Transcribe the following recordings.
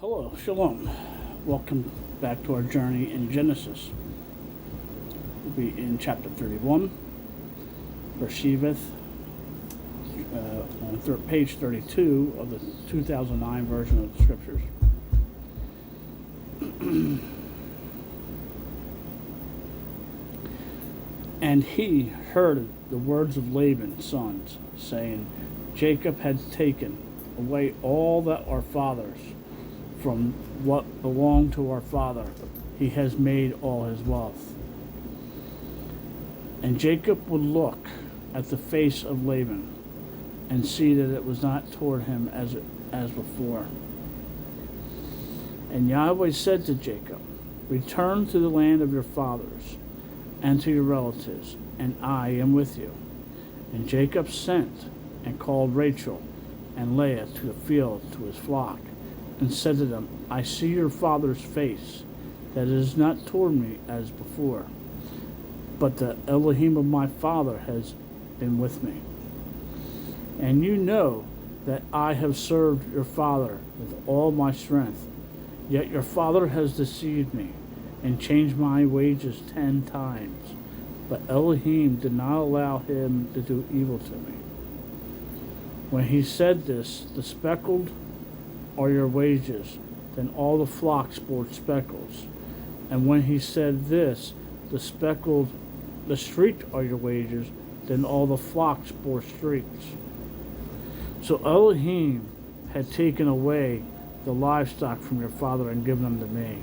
Hello, Shalom. Welcome back to our journey in Genesis. We'll be in chapter 31, Bereshith, on page 32 of the 2009 version of the Scriptures. And he heard the words of Laban's sons, saying, Jacob had taken away all that our fathers from what belonged to our father. He has made all his wealth. And Jacob would look at the face of Laban and see that it was not toward him as before. And Yahweh said to Jacob, Return to the land of your fathers and to your relatives, and I am with you. And Jacob sent and called Rachel and Leah to the field to his flock, and said to them, I see your father's face, that it is not toward me as before, but the Elohim of my father has been with me. And you know that I have served your father with all my strength, yet your father has deceived me, and changed my wages 10 times. But Elohim did not allow him to do evil to me. When he said this, the speckled are your wages, then all the flocks bore speckles. And when he said this, the streaked are your wages, then all the flocks bore streaks. So Elohim had taken away the livestock from your father and given them to me.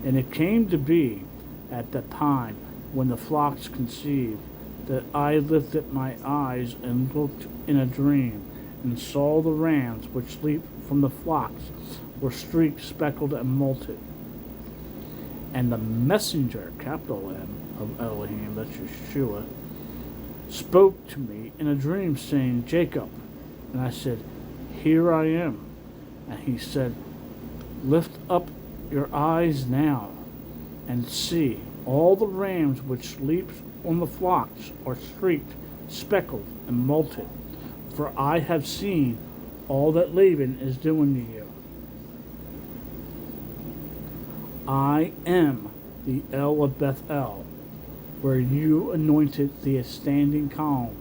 And it came to be at that time when the flocks conceived, that I lifted my eyes and looked in a dream, and saw the rams which leaped from the flocks were streaked, speckled, and molted. And the messenger, capital M, of Elohim, that's Yeshua, spoke to me in a dream, saying, Jacob. And I said, Here I am. And he said, Lift up your eyes now, and see, all the rams which leap on the flocks are streaked, speckled, and molted. For I have seen all that Laban is doing to you. I am the El of Bethel, where you anointed the standing column,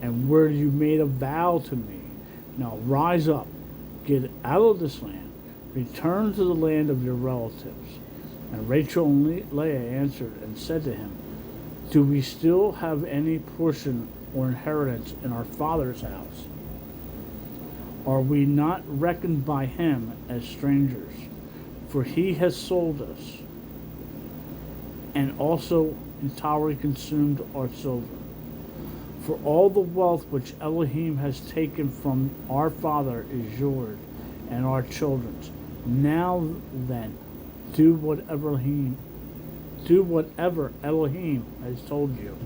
and where you made a vow to me. Now rise up, get out of this land, return to the land of your relatives. And Rachel and Leah answered and said to him, Do we still have any portion or inheritance in our father's house? Are we not reckoned by him as strangers? For he has sold us, and also entirely consumed our silver. For all the wealth which Elohim has taken from our father is yours and our children's. Now then, do whatever Elohim has told you.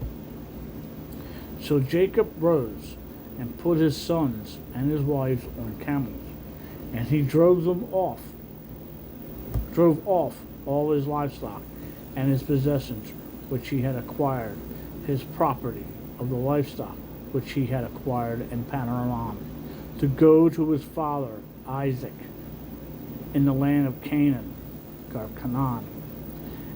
So Jacob rose and put his sons and his wives on camels, and he drove off all his livestock and his possessions which he had acquired, his property of the livestock which he had acquired in Padan, to go to his father Isaac in the land of Canaan.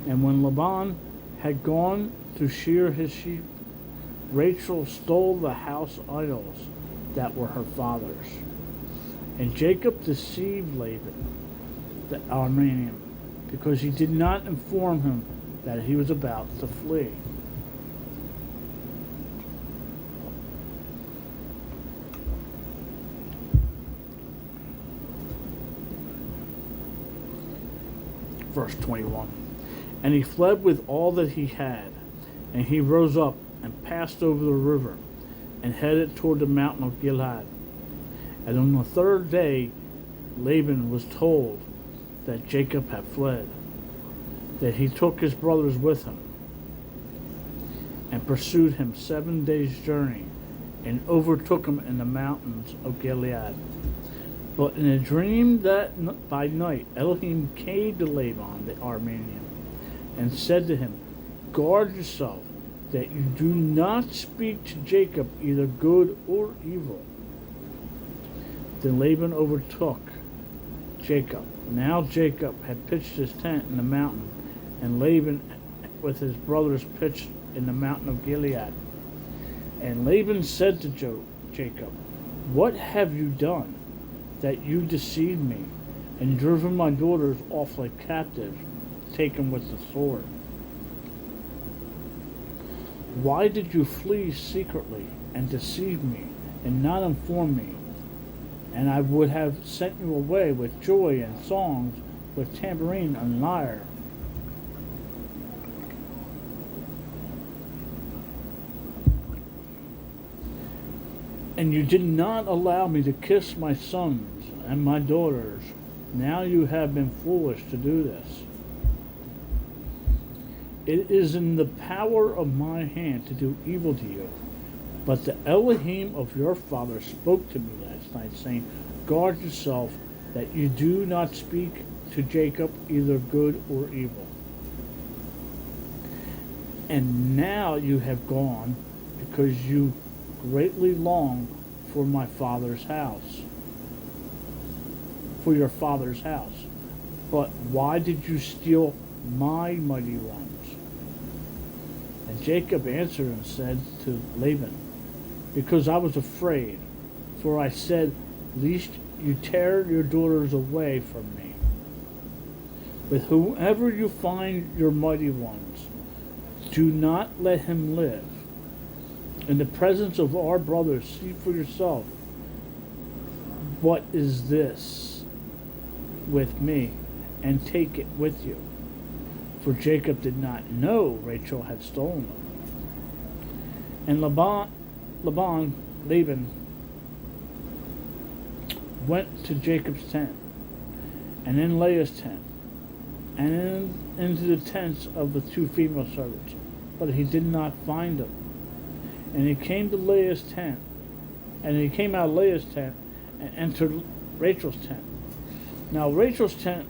And when Laban had gone to shear his sheep, Rachel stole the house idols that were her father's. And Jacob deceived Laban, the Aramean, because he did not inform him that he was about to flee. Verse 21. And he fled with all that he had, and he rose up and passed over the river, and headed toward the mountain of Gilead. And on the third day Laban was told that Jacob had fled, that he took his brothers with him, and pursued him 7 days' journey, and overtook him in the mountains of Gilead. But in a dream that by night Elohim came to Laban the Aramean, and said to him, Guard yourself, that you do not speak to Jacob either good or evil. Then Laban overtook Jacob. Now Jacob had pitched his tent in the mountain, and Laban with his brothers pitched in the mountain of Gilead. And Laban said to Jacob, "What have you done, that you deceived me, and driven my daughters off like captives, taken with the sword? Why did you flee secretly and deceive me, and not inform me? And I would have sent you away with joy and songs, with tambourine and lyre." And you did not allow me to kiss my sons and my daughters. Now you have been foolish to do this. It is in the power of my hand to do evil to you. But the Elohim of your father spoke to me last night, saying, "Guard yourself that you do not speak to Jacob either good or evil." And now you have gone because you greatly long for my father's house, for your father's house. But why did you steal my mighty ones? And Jacob answered and said to Laban, "Because I was afraid, for I said, lest you tear your daughters away from me. With whomever you find your mighty ones, do not let him live. In the presence of our brothers, see for yourself, what is this with me, and take it with you." For Jacob did not know Rachel had stolen them. And Laban went to Jacob's tent, and in Leah's tent, and into the tents of the two female servants, but he did not find them. And he came to Leah's tent, and he came out of Leah's tent, and entered Rachel's tent. Now Rachel's tent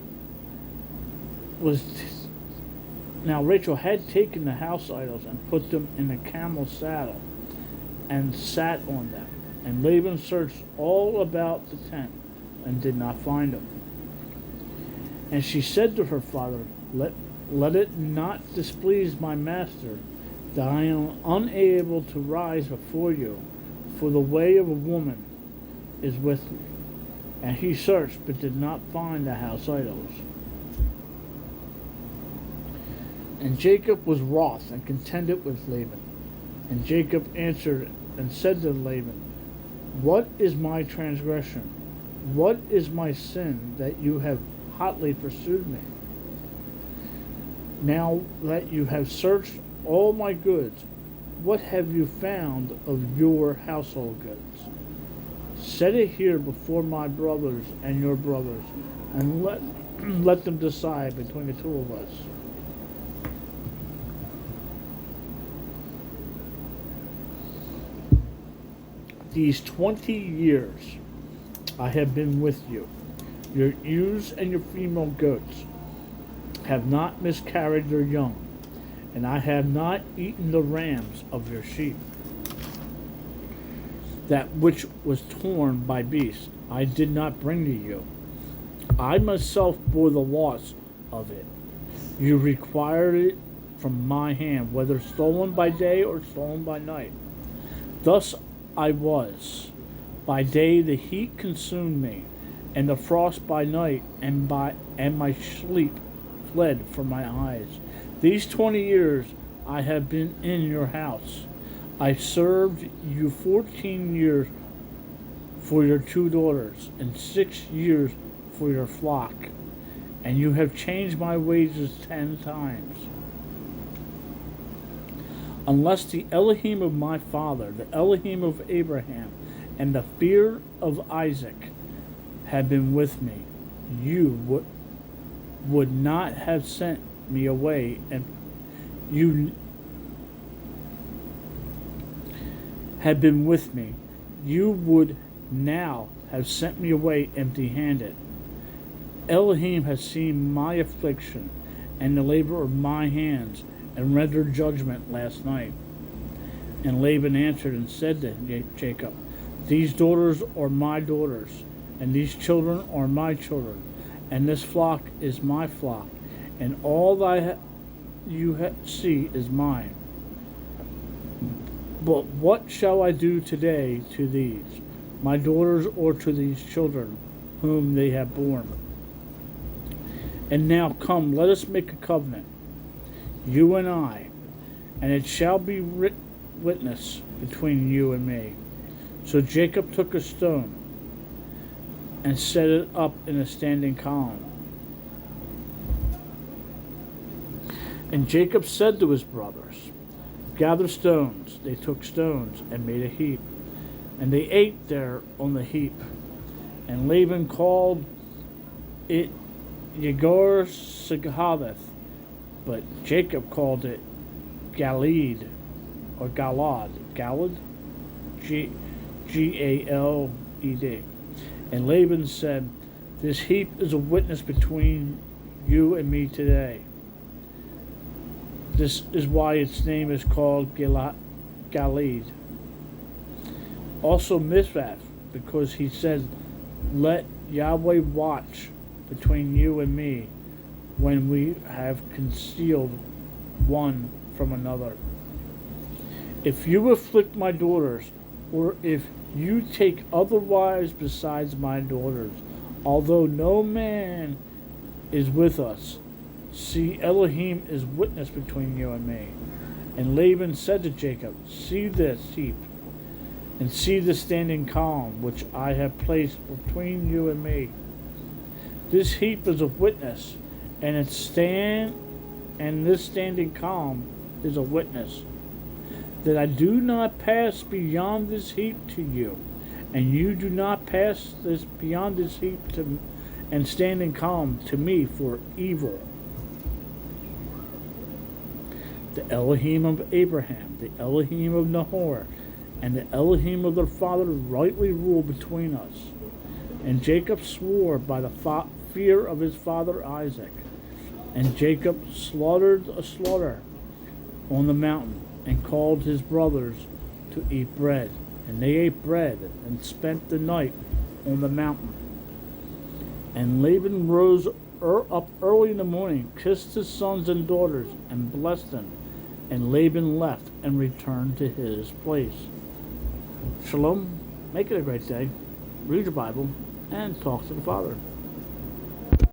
Now Rachel had taken the house idols and put them in a camel's saddle, and sat on them. And Laban searched all about the tent, and did not find them. And she said to her father, Let it not displease my master, that I am unable to rise before you, for the way of a woman is with me." And he searched, but did not find the house idols. And Jacob was wroth, and contended with Laban. And Jacob answered and said to Laban, "What is my transgression? What is my sin, that you have hotly pursued me? Now that you have searched all my goods, what have you found of your household goods? Set it here before my brothers and your brothers, and let them decide between the two of us." These 20 years I have been with you. Your ewes and your female goats have not miscarried their young, and I have not eaten the rams of your sheep. That which was torn by beasts I did not bring to you. I myself bore the loss of it. You required it from my hand, whether stolen by day or stolen by night. Thus I was. By day the heat consumed me, and the frost by night, and my sleep fled from my eyes. These 20 years I have been in your house. I served you 14 years for your 2 daughters, and 6 years for your flock, and you have changed my wages 10 times. Unless the Elohim of my father, the Elohim of Abraham, and the fear of Isaac had been with me, you would not have sent me away, and you had been with me, you would now have sent me away empty-handed. Elohim has seen my affliction and the labor of my hands, and rendered judgment last night. And Laban answered and said to Jacob, "These daughters are my daughters, and these children are my children. and this flock is my flock, and all that you see is mine. But what shall I do today to these, my daughters, or to these children whom they have borne? And now come, let us make a covenant, you and I, and it shall be witness between you and me. So Jacob took a stone and set it up in a standing column. And Jacob said to his brothers, gather stones. They took stones and made a heap, and they ate there on the heap. And Laban called it Yegor Sighaveth, but Jacob called it Galed, or Galad, Galed. And Laban said, this heap is a witness between you and me today. This is why its name is called Galed. Also Mizpah, because he said, let Yahweh watch between you and me when we have concealed one from another. If you afflict my daughters, or if you take other wives besides my daughters, although no man is with us, see, Elohim is witness between you and me. And Laban said to Jacob, see this heap, and see the standing column which I have placed between you and me. This heap is a witness, and this standing column is a witness, that I do not pass beyond this heap to you, and you do not pass this beyond this heap and standing column to me for evil. The Elohim of Abraham, the Elohim of Nahor, and the Elohim of their father rightly rule between us. And Jacob swore by the fear of his father Isaac. And Jacob slaughtered a slaughter on the mountain, and called his brothers to eat bread. And they ate bread, and spent the night on the mountain. And Laban rose up early in the morning, kissed his sons and daughters, and blessed them. And Laban left and returned to his place. Shalom. Make it a great day. Read your Bible and talk to the Father.